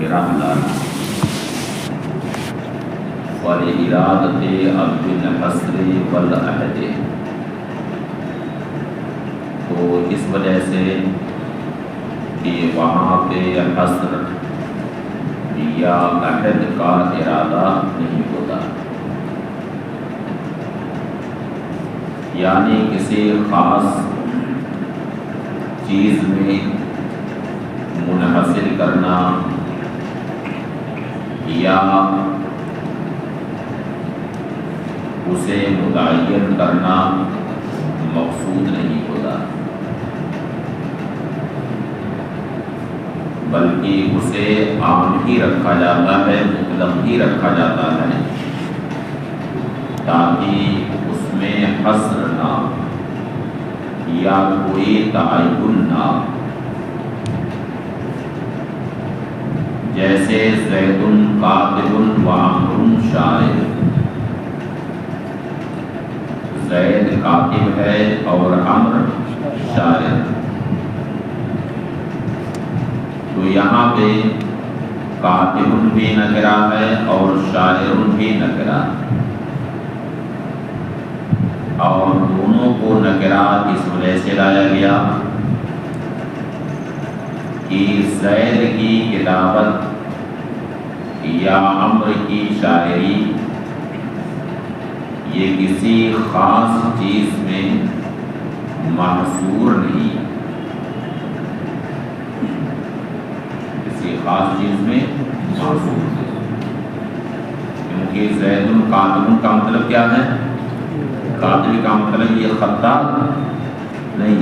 رحلا ولإرادة عبد الحسر والعہد. تو اس وجہ سے کہ وہاں پہ حسر یا عہد کا ارادہ نہیں ہوتا، یعنی کسی خاص چیز میں منحصر کرنا یا اسے متعین کرنا مقصود نہیں ہوتا، بلکہ اسے عام ہی رکھا جاتا ہے، مطلق ہی رکھا جاتا ہے، تاکہ اس میں حصر نہ یا کوئی تعین نہ. جیسے زید کاتب و عمرو شاعر، زید کاتب ہے اور عمرو شاعر. تو یہاں پہ کاتب بھی نکرہ ہے اور شاعر بھی نکرہ، اور دونوں کو نکرہ اس وجہ سے لایا گیا کہ زید کی کتابت یا عمرو کی شاعری یہ کسی خاص چیز میں محصور نہیں، کسی خاص چیز میں محصور نہیں، کیونکہ زید کاتب کا مطلب کیا ہے؟ کاتب کا مطلب یہ خطاط نہیں،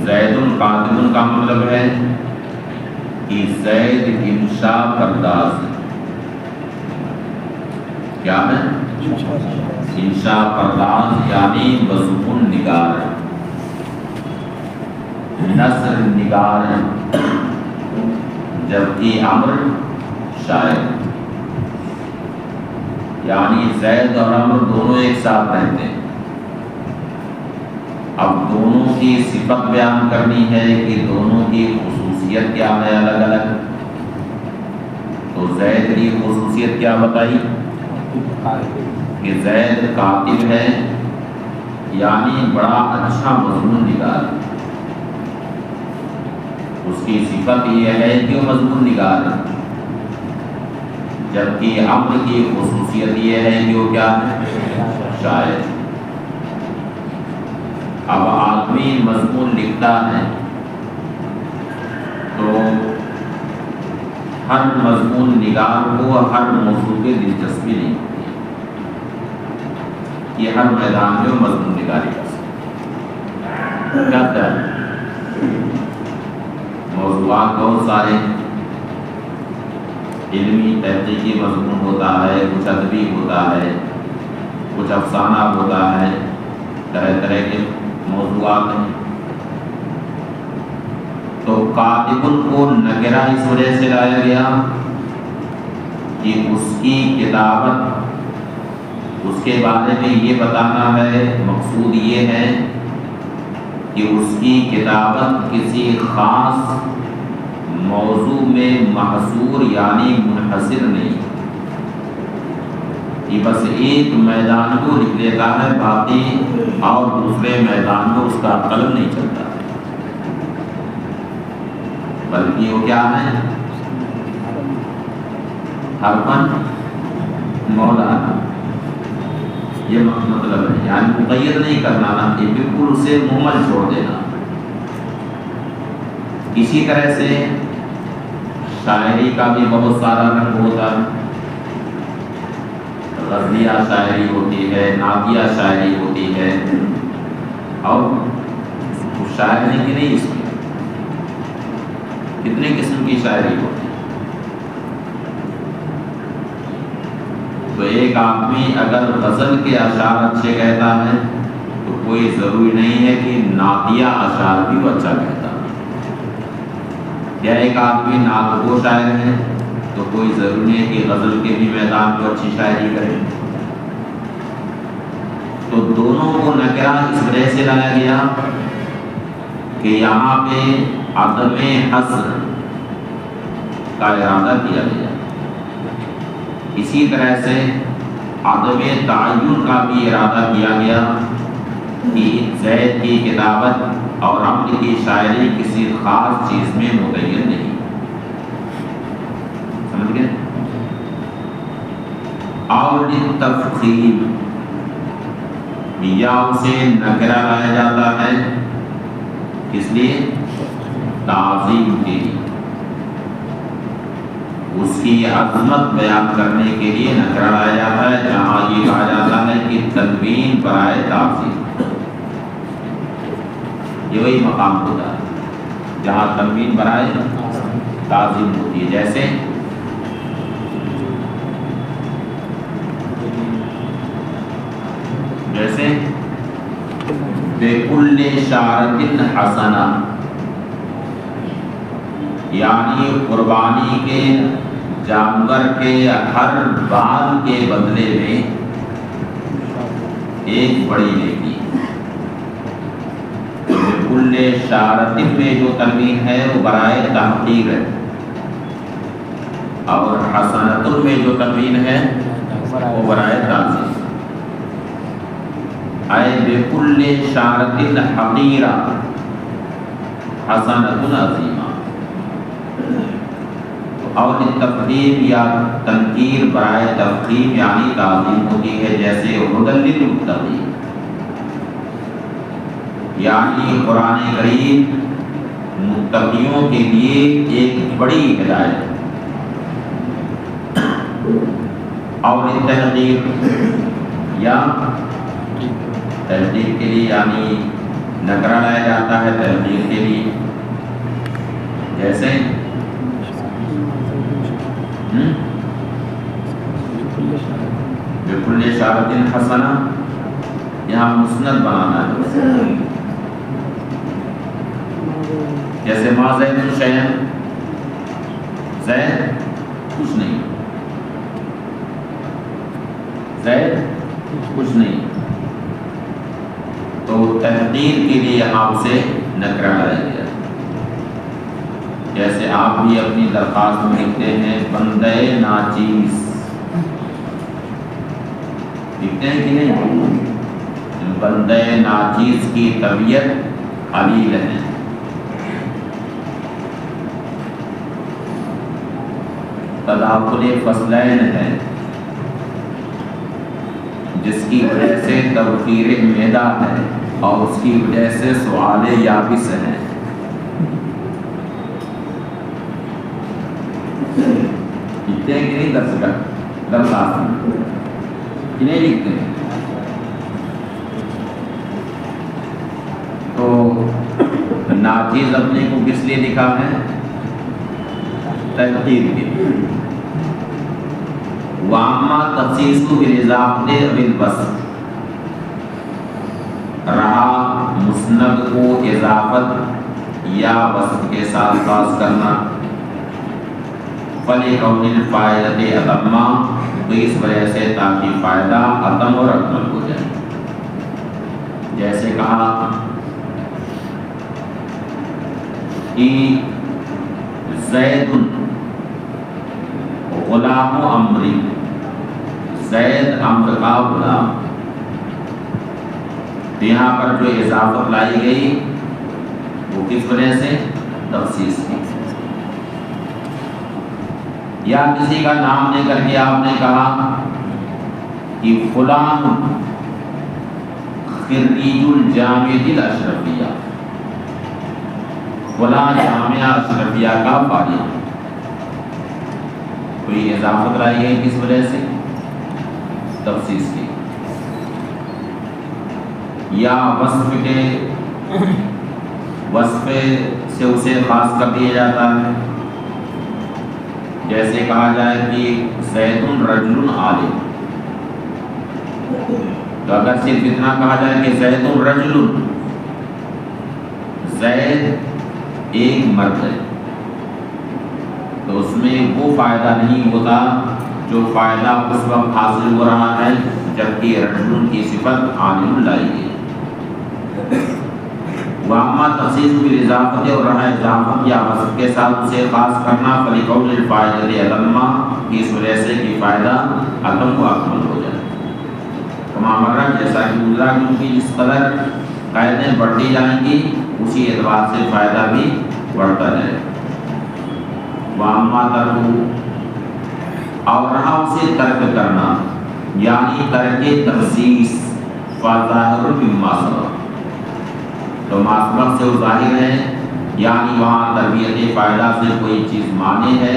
زید کاتب کا مطلب ہے کہ زید انشاء پرداز. کیا ہے؟ انشاء پرداز یعنی مضمون نگار، نثر نگار، جبکہ عمرو شاعر. یعنی زید اور عمرو دونوں ایک ساتھ رہتے ہیں. اب دونوں کی صفت بیان کرنی ہے کہ دونوں کی خصوصیت کیا ہے الگ الگ. تو زید کی خصوصیت کیا بتائی کہ زید کاتب ہے، یعنی بڑا اچھا مضمون نگار. اس کی صفت یہ ہے کہ وہ مضمون نگار ہے، جبکہ عمرو کی خصوصیت یہ ہے کہ وہ کیا ہے؟ شاعر. اب آدمی مضمون لکھتا ہے تو ہر مضمون نگار کو ہر موضوع پہ دلچسپی نہیں ہوتی، یہ ہر میدان میں مضمون نگاری کر سکتا کیا ہے. موضوعات بہت سارے علمی تحقیقی مضمون ہوتا ہے، کچھ ادبی ہوتا ہے، کچھ افسانہ ہوتا ہے، طرح طرح کے موضوعات ہیں. تو کاتب کو نکرہ اس وجہ سے لایا گیا کہ اس کی کتابت، اس کے بارے میں یہ بتانا ہے، مقصود یہ ہے کہ اس کی کتابت کسی خاص موضوع میں محصور یعنی منحصر نہیں، کہ بس ایک میدان کو لکھ لیتا ہے، باقی اور دوسرے میدان میں اس کا قلم نہیں چلتا، بلکہ وہ کیا ہے؟ ہر فن مولانا. یہ مطلب ہے، یعنی مقید نہیں کرنا نا، یہ بالکل اسے مہمل چھوڑ دینا. اسی طرح سے شاعری کا بھی بہت سارا رنگ ہوتا ہے. غزلیہ شاعری ہوتی ہے، نعتیہ شاعری ہوتی ہے، اور شاعر ہے کہ نہیں، اس میں کتنے قسم کی شاعری ہوتی ہے. تو ایک آدمی اگر غزل کے اشعار اچھے کہتا ہے تو کوئی ضروری نہیں ہے کہ نعتیہ اشعار بھی وہ اچھا کہتا ہے. یا ایک آدمی نعت گو شاعر ہے تو کوئی ضروری نہیں ہے کہ غزل کے بھی میدان کو اچھی شاعری کرے. تو دونوں کو نکرہ اس وجہ سے لایا گیا کہ یہاں پہ عدم حصر کا ارادہ کیا گیا. اسی طرح سے عدم تعین کا بھی ارادہ کیا گیا کہ زید کی کتابت اور عمرو کی شاعری کسی خاص چیز میں متعین نہیں. سمجھ گئے؟ اور تفخیم یا اسے نکرہ لایا جاتا ہے اس لیے تعظیم کے لیے، اس کی عظمت بیان کرنے کے لیے نکرہ لایا جاتا ہے. جہاں یہ کہا جاتا ہے کہ تنوین برائے تعظیم، یہ وہی مقام ہوتا ہے جہاں تنوین برائے تعظیم ہوتی ہے. جیسے بِكُلِّ شَعْرَةٍ حَسَنَةٍ، یعنی قربانی کے جانور کے ہر بال کے بدلے میں ایک بڑی نیکی. بِكُلِّ شَعْرَةٍ میں جو تنوین ہے وہ برائے تحقیر ہے، اور حسنۃ میں جو تنوین ہے وہ برائے تعظیم. اے بِكُلِّ شَعْرَةٍ حَقِیرَةٍ حسنۃ عظیمہ. اور تفخیم یا تنکیر برائے تفخیم یعنی تعظیم ہوتی ہے. جیسے ھدی للمتقین، یعنی قرآن کریم متقیوں کے لیے ایک بڑی ہدایت. اور تحقیر یا تحقیر کے لیے یعنی نکرہ لایا جاتا ہے تحقیر کے لیے. جیسے بِكُلِّ شَعْرَةٍ حَسَنَةٍ، یہاں مسند بنانا ہے. جیسے ما زید شیئا، زید کچھ نہیں، زید کچھ نہیں. تو تحقیر کے لیے یہاں اسے نکرہ لایا گیا. جیسے آپ بھی اپنی درخواست میں لکھتے ہیں بندے ناچیز، لکھتے ہیں کہ نہیں؟ بندے ناچیز کی طبیعت علیل ہے. تداخل فصلین ہے جس کی وجہ سے تبخیر معدہ ہے اور اس کی وجہ سے سوال یابس ہے. لکھتے ہیں کہ نہیں درخواست میں کہ نہیں لکھتے ہیں؟ تو ناچیز اپنے کو کس لیے لکھا ہے؟ تحقیر کے لیے. وَأَمَّا تَخْصِيصُ بِالْإِضَافَةِ أَوِ الْوَصْفِ، رہا مسند کو اضافت یا وصف کے ساتھ خاص کرنا، فَلِكَوْنِ الْفَائِدَةِ أَتَمَّ، تو اس وجہ سے تاکہ فائدہ اتم اور اکمل ہو جائے. جیسے کہا کہ زید غلام عمرو، زید عمرو کا غلام. یہاں پر جو اضافت لائی گئی وہ کس وجہ سے؟ تخصیص کی. یا کسی کا نام لے کر کے آپ نے کہا کہ فلان خریج الجامعۃ الاشرفیہ، فلان جامعہ اشرفیہ کا فارغ. کوئی اضافت لائی گئی کس وجہ سے؟ تخصیص کی. یا وصف سے اسے خاص کر دیا جاتا ہے. جیسے کہا جائے کہ زید رجل عالم، تو اگر صرف اتنا کہا جائے کہ زید رجل، زید ایک مرد ہے، تو اس میں وہ فائدہ نہیں ہوتا جو فائدہ اس وقت حاصل ہو رہا ہے جبکہ رجل کی صفت عالم لائی گئی. واما تخصیص بالاضافت اور رہا اضافت یا حذف کے ساتھ اسے خاص کرنا فلقول الفائدۃ علما اس وجہ سے کہ فائدہ اتم و اکمل ہو جائے. کما مرہ جیسا کہ گزرا کیونکہ جس قدر قاعدیں بڑھتی جائیں گی اسی اعتبار سے فائدہ بھی بڑھتا جائے. واما ترک اور رہا اسے ترک کرنا یعنی ترک تخصیص فظاہر مما سبق تو ماسبق سے وہ ظاہر ہے یعنی وہاں تربیت فائدہ سے کوئی چیز مانے ہے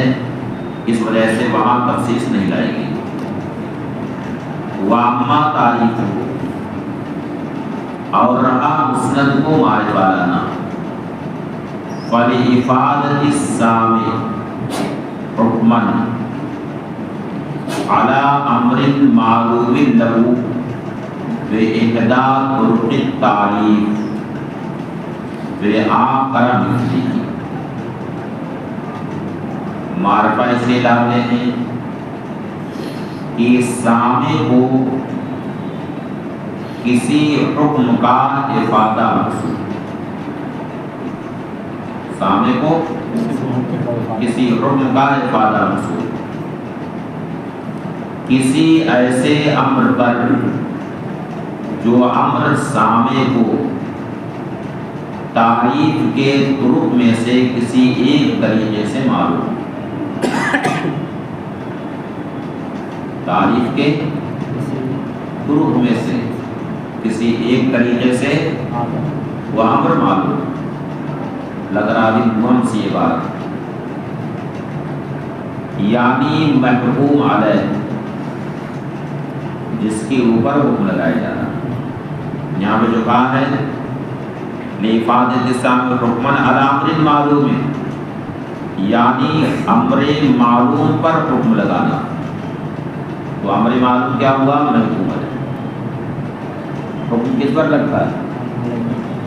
اس وجہ سے وہاں تخصیص نہیں لائے گی. واما تعریف اور رہا مسند کو معرفہ لانا فلافادۃ السامع حکما علی امر معروف له باحدى طرق التعریف آخر مثلی. معرفہ اس لیے لاتے ہیں کہ سامع کو کسی حکم کا افادہ حاصل، سامع کو کسی حکم کا افادہ حاصل کسی ایسے امر پر جو امر سامع کو تعریف کے طرق میں سے کسی ایک طریقے سے معلوم، تعریف کے طرق میں سے کسی ایک طریقے سے وہ امر معلوم. لگ رہا بھی مہم سی یہ بات یعنی محکوم علیہ جس کے اوپر حکم لگایا جا رہا. یہاں پہ جو کہا ہے لافادۃ السامع حکما علی امر معلوم یعنی امر معلوم پر حکم لگانا. تو امر معلوم کیا ہوا؟ محکوم علیہ. حکم کس پر لگتا ہے؟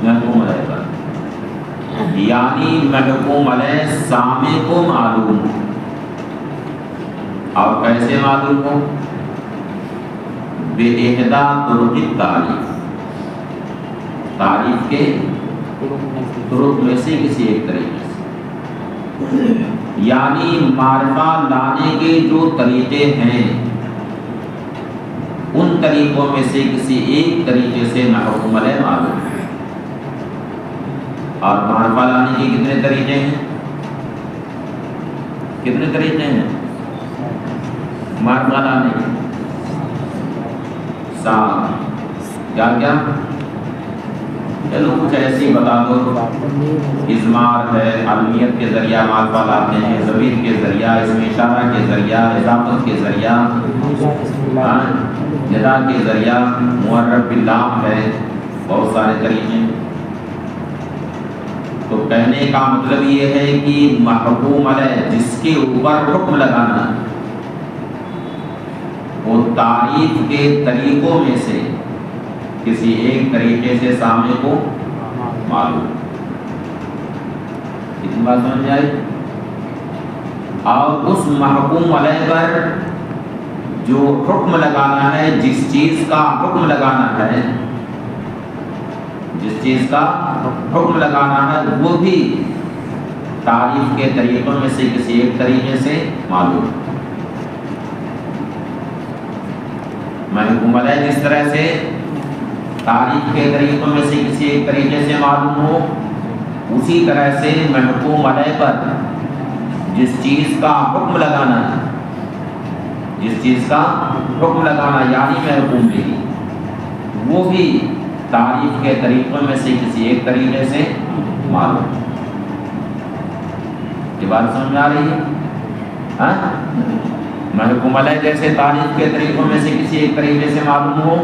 محکوم علیہ پر. یعنی محکوم علیہ سامع کو معلوم اور کیسے معلوم ہو؟ باحدى طرق التعریف، تعریف کے طرق میں سے کسی ایک طریقے سے. یعنی معرفہ لانے کے جو طریقے ہیں ان طریقوں میں سے کسی ایک طریقے سے محکوم علیہ معلوم. اور معرفہ لانے کے کتنے طریقے ہیں؟ کتنے طریقے ہیں معرفہ لانے کے؟ 7. کیا چلو کچھ ایسی بتا دو. اضمار ہے، علمیت کے ذریعہ معرفہ لاتے ہیں، ضمیر کے ذریعہ، اسم اشارہ کے ذریعہ، اضافت کے ذریعہ، جدا کے ذریعہ، معرف باللام ہے، بہت سارے طریقے. تو کہنے کا مطلب یہ ہے کہ محکوم علیہ جس کے اوپر حکم لگانا وہ تعریف کے طریقوں میں سے کسی ایک طریقے سے سامنے کو معلوم. اتنی بات سمجھ آئی؟ اور اس محکوم علیہ پر جو حکم لگانا ہے، جس چیز کا حکم لگانا ہے، جس چیز کا حکم لگانا ہے وہ بھی تعریف کے طریقوں میں سے کسی ایک طریقے سے معلوم. محکوم علیہ جس طرح سے تعریف کے طریقوں میں سے کسی ایک طریقے سے معلوم ہو، اسی طرح سے محکوم علیہ پر جس چیز کا حکم لگانا ہے، جس چیز کا حکم لگانا یعنی محکوم بھی، وہ بھی تعریف کے طریقوں میں سے کسی ایک طریقے سے معلوم. یہ بات سمجھ آ رہی ہے؟ محکوم علیہ جیسے تعریف کے طریقوں میں سے کسی ایک طریقے سے معلوم ہو،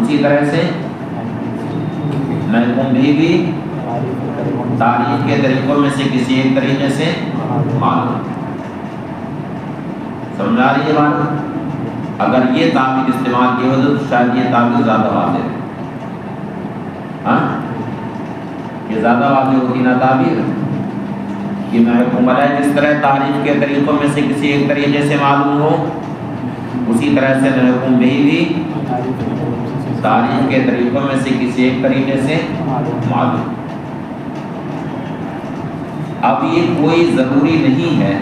اسی طرح سے محکوم بھی تعریف کے طریقوں میں سے کسی ایک طریقے سے معلوم. سمجھ آ رہی ہے بات؟ اگر یہ تعبیر استعمال کی ہو تو شاید یہ تعبیر زیادہ واضح ہے. یہ زیادہ واضح ہوتی نا تعبیر کہ محکوم علیہ جس طرح تعریف کے طریقوں میں سے کسی ایک طریقے سے معلوم ہو، اسی طرح سے محکوم بھی تعریف کے طریقوں میں سے کسی ایک طریقے سے معلوم. اب یہ کوئی ضروری نہیں ہے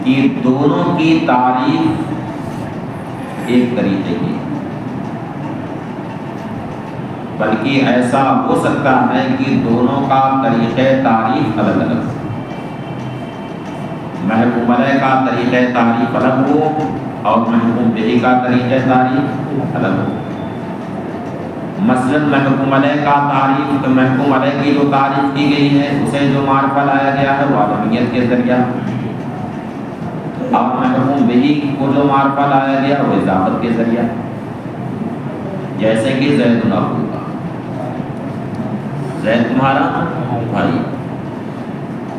کہ دونوں کی تعریف ایک طریقے کی، بلکہ ایسا ہو سکتا ہے کہ دونوں کا طریقہ تعریف الگ الگ، محکوم علیہ کا طریقہ تعریف الگ ہو اور محکوم بہ کا طریقہ تعریف الگ ہو۔ مثلاً محکوم علیہ کا تعریف، محکوم علیہ کی جو تعریف کی گئی ہے اسے جو معرفہ لایا گیا ہے وہ عالمیت کے ذریعہ، اور محکوم بہ کو جو معرفہ لایا گیا وہ اضافت کے ذریعہ، جیسے کہ زید ابوک، زید تمہارا بھائی۔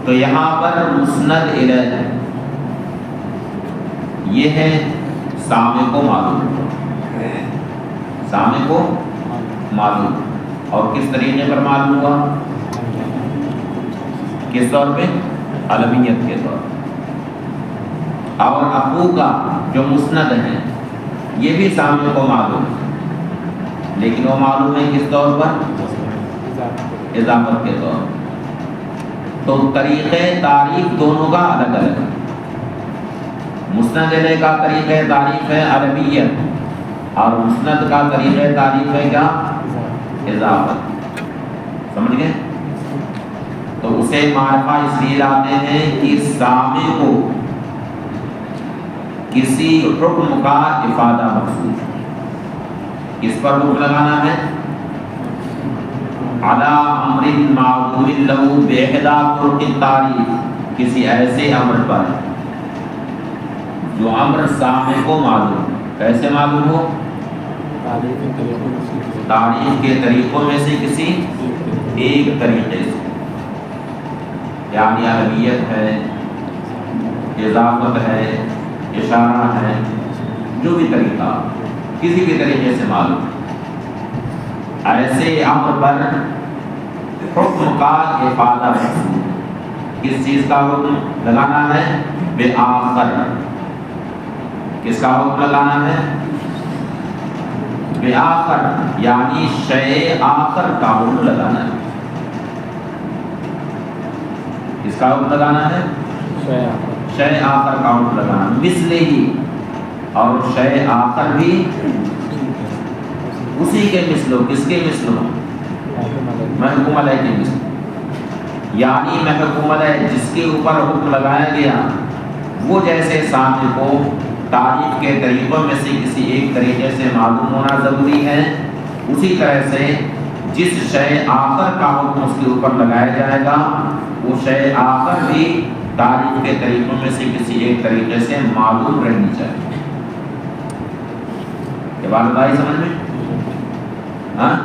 تو یہاں پر مسند الیہ یہ ہے سامع کو معلوم، سامع کو معلوم، اور کس طریقے پر معلوم ہوا؟ کس طور پہ؟ علمیت کے طور پر۔ اور ابو کا جو مسند ہے یہ بھی سامع کو معلوم، لیکن وہ معلوم ہے کس طور پر؟ اضافت کے طور پر۔ تو طریقہ تعریف دونوں کا الگ الگ ہے۔ مسند الیہ کا طریقہ تعریف ہے عربیت، اور مسند کا طریقہ تعریف ہے کیا؟ اضافت۔ سمجھ گئے؟ تو اسے معرفہ اس لیے لاتے ہیں کہ سامع کو کسی حکم کا افادہ مقصود ہے۔ کس پر حکم لگانا ہے؟ علی امر معلوم لہ باحدی طرق التعریف، کسی ایسے امر پر جو امر سامع کو معلوم، کیسے معلوم ہو؟ تعریف کے طریقوں میں سے کسی ایک طریقے سے، یعنی عربیت ہے، اضافت ہے، اشارہ ہے، جو بھی طریقہ کسی بھی طریقے سے معلوم، ایسے امر پر حکم کا افادہ مقصود۔ کس چیز کا حکم لگانا ہے؟ بآخر۔ کس کا حکم لگانا ہے؟ بآخر، یعنی شیء آخر کا حکم لگانا ہے۔ کس کا حکم لگانا ہے؟ شیء آخر کا حکم لگانا، مثل ہی، اور شیء آخر بھی اسی کے مثل ہو۔ کس کے مثل ہو؟ محکوم علیہ کے مثل، یعنی محکوم علیہ جس کے اوپر حکم لگایا گیا وہ جیسے سامع کو تعریف کے طریقوں میں سے کسی ایک طریقے سے معلوم ہونا ضروری ہے، اسی طرح سے جس شیء آخر کا حکم اس کے اوپر لگایا جائے گا وہ شیء آخر بھی تعریف کے طریقوں میں سے کسی ایک طریقے سے معلوم رہنی چاہیے۔ یہ بات آئی سمجھ میں؟ ہاں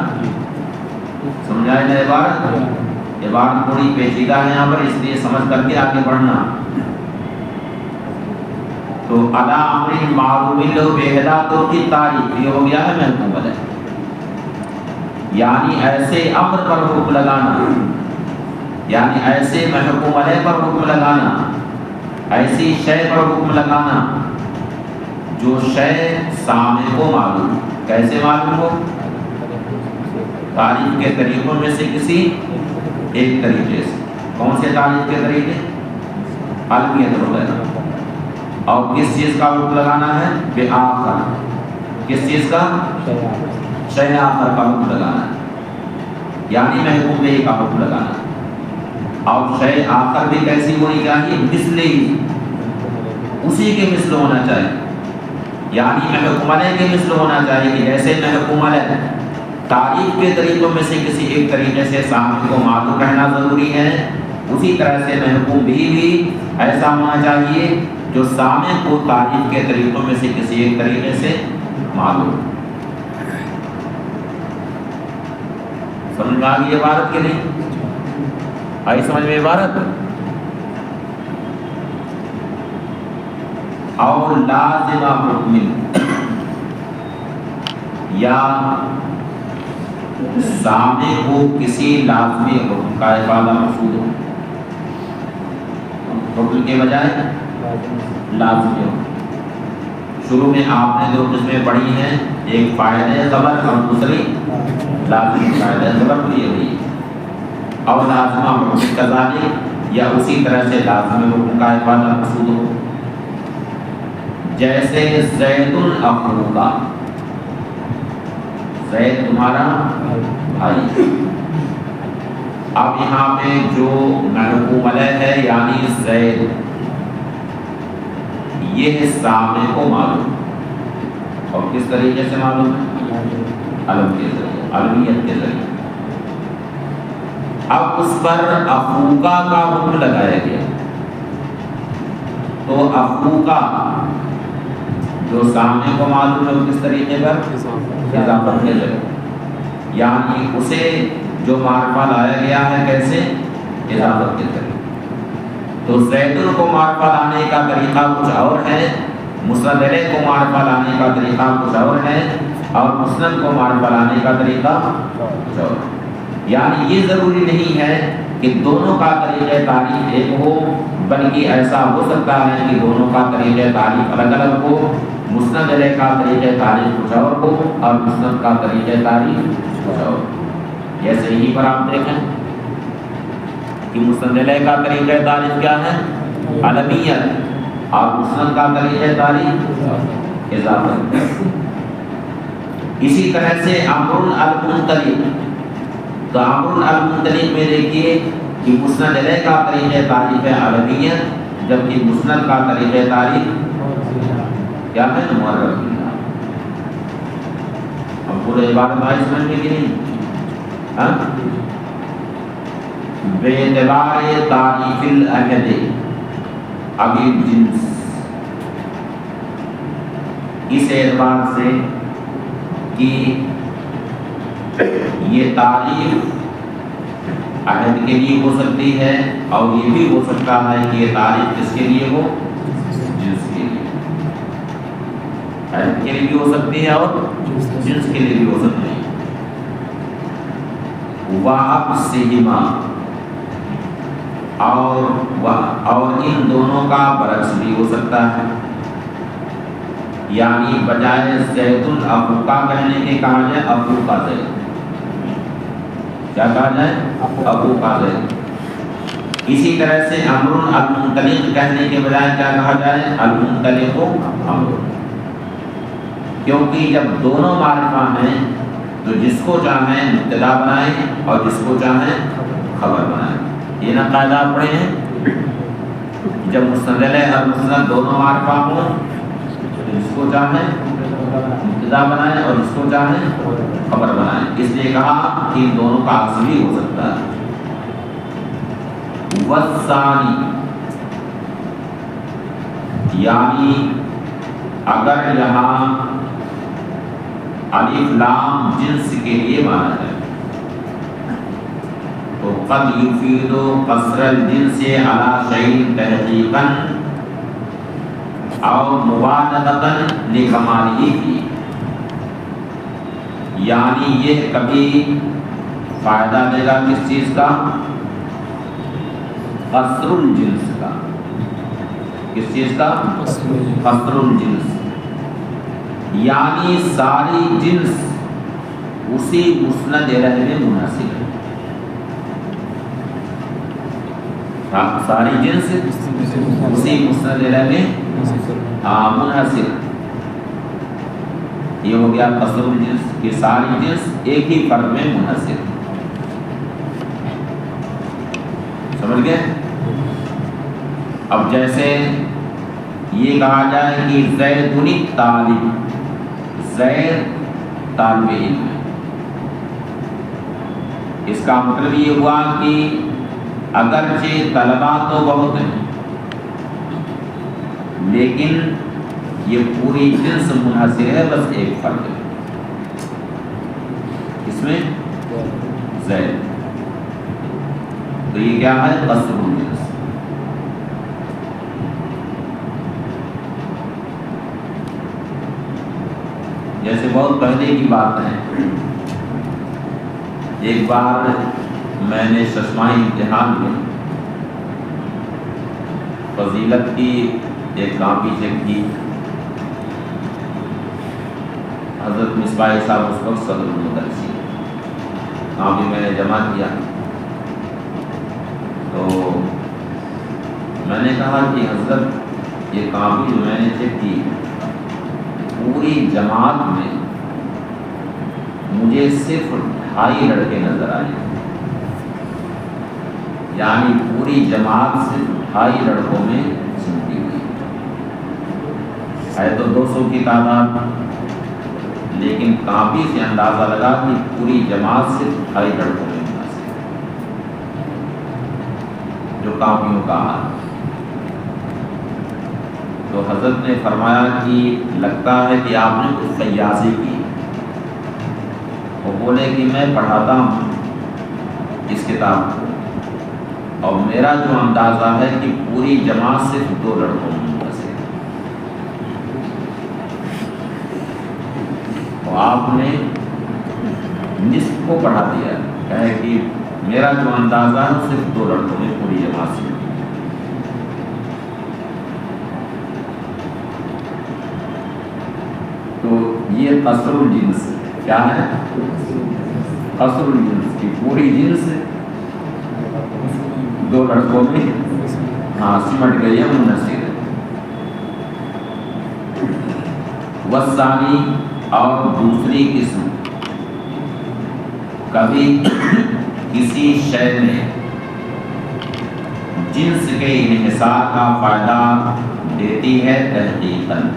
سمجھائے نا عبارت؟ عبارت تھوڑی پیچیدہ ہے یہاں پر، اس لیے سمجھ کر کے آگے بڑھنا۔ تو علی امر معلوم لہ باحدی طرق التعریف، یہ ہو گیا ہے محکوم علیہ، یعنی ایسے امر پر حکم لگانا، یعنی ایسے محکوم علیہ پر حکم لگانا، ایسی شے پر حکم لگانا جو شے سامع کو معلوم، کیسے معلوم ہو؟ تعریف کے طریقوں میں سے کسی ایک طریقے سے۔ کون سے تعریف کے طریقے؟ علمیت وغیرہ۔ اور کس چیز کا حکم لگانا ہے؟ بآخر۔ کس چیز کا؟ شیء آخر کا حکم لگانا ہے، یعنی محکوم بہ کا حکم لگانا ہے۔ اور شیء آخر بھی کیسی ہونی چاہیے؟ مثل ہی، اسی کے مثل ہونا چاہیے، یعنی محکوم علیہ کے مثل ہونا چاہیے کہ جیسے محکوم علیہ تعریف کے طریقوں میں سے کسی ایک طریقے سے سامع کو معلوم رہنا ضروری ہے، اسی طرح سے محکوم بھی ایسا ہونا چاہیے جو سامع کو تعریف کے طریقوں میں سے کسی ایک طریقے سے معلوم۔ سمجھ میں آ گئی عبارت کے نہیں آئی سمجھ میں عبارت؟ اور لازم حکم یا سامع کو کسی لازمی حکم کا افادہ مقصود ہو، حکم کے بجائے لازمی حکم۔ شروع میں آپ نے دو قسمیں پڑھی ہیں، ایک فاعل خبر اور دوسری لازمی فاعل خبر لیے ہوئی۔ اور لازمہ حکم کذالک یا اسی طرح سے لازم حکم کا افادہ مقصود ہو. جیسے زید اخوک، زید تمہارا بھائی. اب یہاں پہ جو محکوم علیہ ہے یعنی زید، یہ سامع کو معلوم، اور کس طریقے سے معلوم ہے؟ علم کے ذریعے، علمیت کے ذریعے. اب اس پر اخوکا کا حکم لگایا گیا، تو اخوکا جو سامنے کو معلوم ہے کس طریقے پر؟ اضافت کے ذریعے، یعنی اسے جو معرفہ لایا گیا ہے کیسے؟ اضافت کے ذریعے. تو زیدن کو معرفہ لانے کا طریقہ کچھ اور ہے، مسند علیہ کو معرفہ لانے کا طریقہ کچھ اور ہے، اور مسند کو معرفہ لانے کا طریقہ کچھ اور ہے. یعنی یہ ضروری نہیں ہے کہ دونوں کا طریقہ تعریف ایک ہو، بلکہ ایسا ہو سکتا ہے کہ دونوں کا طریقہ تعریف الگ الگ ہو. مسند علیہ کا طریقہ تعریف کچھ اور ہو اور مسند کا طریقہ تعریف کچھ اور. جیسے یہیں پر آپ دیکھیں کہ مسند علیہ کا طریقہ تعریف کیا ہے؟ علمیت، اور مسند کا طریقہ تعریف اضافت. اسی طرح سے امر المنطلق، تو امر المنطلق میں دیکھیے کہ مسند علیہ کا طریقہ تعریف ہے علمیت، جبکہ مسند کا طریقہ تعریف کیا ہے؟ معرف. اب پورے عبارت آئی سمجھ میں کہ نہیں؟ بے اعتبار تعریف العہد، اب یہ جنس اس اعتبار سے کہ یہ تعریف عہد کے لیے ہو سکتی ہے، اور یہ بھی ہو سکتا ہے کہ یہ تعریف کس کے لیے ہو؟ جنس کے لیے. عہد کے لیے بھی ہو سکتی ہے اور جنس کے لیے بھی ہو سکتی ہے. وَعَكْسِهِمَا، اور ان دونوں کا برعکس بھی ہو سکتا ہے. یعنی بجائے زید اخوکا کہنے کے کہا جائے اخوکا زید. کیا کہا جائے؟ اخوکا زید. اسی طرح سے امر المنطلق کہنے کے بجائے کیا کہا جائے؟ المنطلق امر. کیونکہ جب دونوں معرفہ ہیں تو جس کو چاہیں مبتدا بنائیں اور جس کو چاہیں خبر بنائیں. یہ نہ قاعدہ آپ پڑھے ہیں، جب مسند علیہ اور مسند دونوں معرفہ ہوں تو جس کو چاہیں مبتدا بنائیں اور جس کو چاہیں خبر بنائیں. اس لیے کہا کہ ان دونوں کا عکس بھی ہو سکتا ہے. والثانی، یعنی اگر یہاں الف لام جنس کے لیے مانا جائے تو قد یفید قصر الجنس علی شیء تحقیقا او مبالغۃ لکمالہ فی، یعنی یہ کبھی فائدہ دے گا کس چیز کا؟ قصر الجنس کا. کس چیز کا؟ قصر الجنس، یعنی ساری جنس اسی مسند علیہ میں منحصر ہے. ساری جنس اسی مسند علیہ میں منحصر. یہ ہو گیا قصر الجنس کہ ساری جنس ایک ہی فرد میں منحصر. سمجھ گئے؟ اب جیسے یہ کہا جائے کہ زید طالب، زید طالب علم، اس کا مطلب یہ ہوا کہ اگرچہ طلباء تو بہت ہیں لیکن یہ پوری جنس منحصر ہے بس ایک فرد ہے، اس میں زید. تو یہ کیا ہے؟ قصر الجنس. جیسے بہت پہلے کی بات ہے، ایک بار میں نے ششماہی امتحان میں فضیلت کی ایک کاپی چیک کی. حضرت مصباح صاحب اس وقت صدر المدرسین، کاپی میں نے جمع کیا. تو میں نے کہا کہ حضرت یہ کاپی جو میں نے چیک کی پوری جماعت میں مجھے صرف 2.5 لڑکے نظر آئے، یعنی پوری جماعت صرف 2.5 لڑکوں میں سنتی ہوئی ہے تو 200 کی تعداد، لیکن کاپی سے اندازہ لگا کہ پوری جماعت صرف 2.5 لڑکوں میں منحصر جو کاپیوں کا حال۔ تو حضرت نے فرمایا کہ لگتا ہے کہ آپ نے کچھ خیاسی کی۔ وہ بولے کہ میں پڑھاتا ہوں اس کتاب کو اور میرا جو اندازہ ہے کہ پوری جماعت صرف 2 لڑکوں میں منحصر ہے۔ تو آپ نے نصف کو پڑھا دیا، کہے کہ میرا جو اندازہ ہے صرف 2 لڑکوں میں پوری جماعت سے۔ تو یہ قصر الجنس کیا ہے؟ قصر الجنس کی پوری جنس 2 لڑکوں میں سمٹ گئی ہے، منحصر ہے۔ والثانی اور دوسری قسم، کبھی کسی شے میں جنس کے انحصار کا فائدہ دیتی ہے تحقیقاً،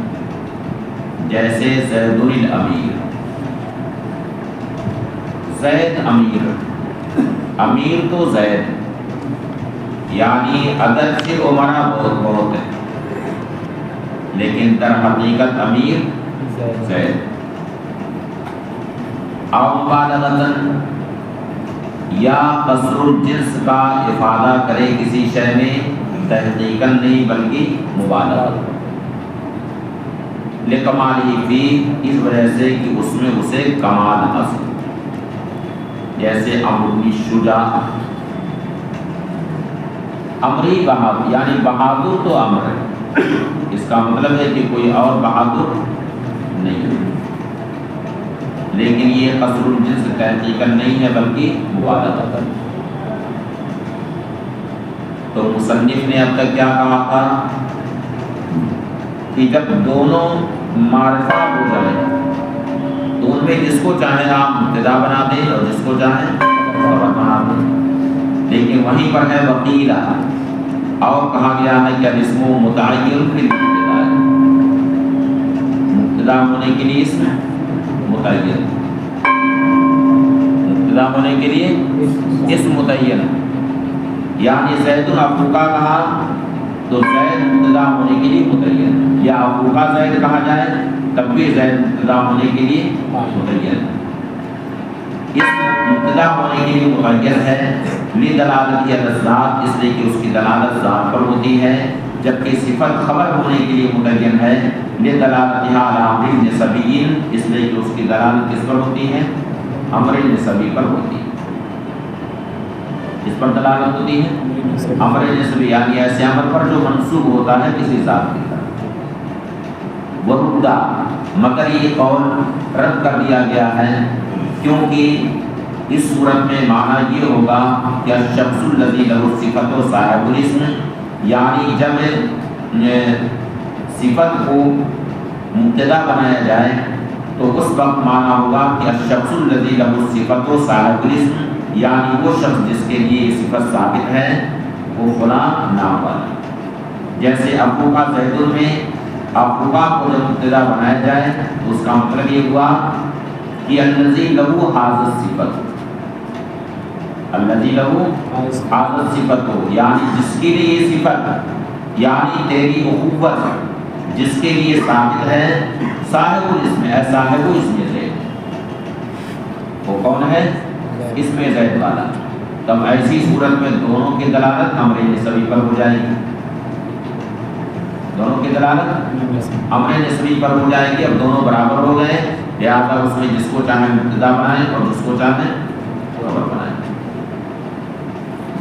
جیسے زید الامیر، زید امیر، امیر تو زید، یعنی اگرچہ عمرہ بہت بہت ہے لیکن در حقیقت امیر زید۔ او مبالغتاً، یا قصر الجنس کا افادہ کرے کسی شے میں، تحقیقاً نہیں بلکہ مبالغہ، لکمالہ فی، اس وجہ سے کہ اس میں اسے کمال حاصل، جیسے امر شجاع، امری بہادر، یعنی بہادر تو امر ہے، اس کا مطلب ہے کہ کوئی اور بہادر نہیں ہے، لیکن یہ قصر الجنس تحقیقاً نہیں ہے بلکہ مبالغہ۔ تو مصنف نے اب تک کیا کہا تھا کہ جب دونوں معرفہ ہو جائے تو ان میں جس کو چاہیں آپ مبتدا بنا دیں اور جس کو چاہیں خبر بنا دیں، لیکن وہیں پر ہے وقیلہ، اور کہا گیا ہے کہ اسم متعین فی الابتداء، مبتدا ہونے کے لیے اسم متعین، مبتدا ہونے کے لیے اسم متعین، یعنی زید ابوکا کہا تو زید مبتدا ہونے کے لیے متعین، یا ابوکا زید کہا جائے تب بھی زید مبتدا ہونے کے لیے متعین، اس مبتدا ہونے کے لیے متعین ہے، لدلالت الذات، اس لیے کہ اس کی دلالت ذات پر ہوتی ہے، جبکہ صفت خبر ہونے کے لیے متعین ہے، لدلالتها علی امر نسبی، اس لیے کہ اس کی دلالت کس پر ہوتی ہے؟ امر نسبی پر ہوتی ہے، اس پر دلالت ہوتی ہے امر نسبی، یعنی ایسے امر پر جو منسوب ہوتا ہے کسی ذات کی طرف۔ وردہ، مگر یہ قول رد کر دیا گیا ہے، کیونکہ اس صورت میں معنی یہ ہوگا کہ الشخص الذی لہ صفت و صاحب الاسم، یعنی جب صفت کو مبتدا بنایا جائے تو اس وقت معنی ہوگا کہ الشخص الذی لہ صفت و صاحب الاسم، یعنی وہ شخص جس کے لیے یہ صفت ثابت ہے وہ فلاں نام والا، جیسے ابو کا زید میں ابو کا کو جب مبتدا بنایا جائے تو اس کا مطلب یہ ہوا کہ الذی لہ ھذا الصفت، الذی لہ ھذا الصفت، یعنی جس کے لیے یہ صفت، یعنی تیری اخوت جس کے لیے ثابت ہے، صاحب الاسم ہے، صاحب الاسم زید، وہ کون ہے؟ اس میں زید والا، تب ایسی صورت میں دونوں کی دلالت امر نسبی پر ہو جائے گی، دونوں کی دلالت امر نسبی پر ہو جائے گی، اب دونوں برابر ہو گئے، لہٰذا اس میں جس کو چاہیں مبتدا بنائیں اور جس کو چاہیں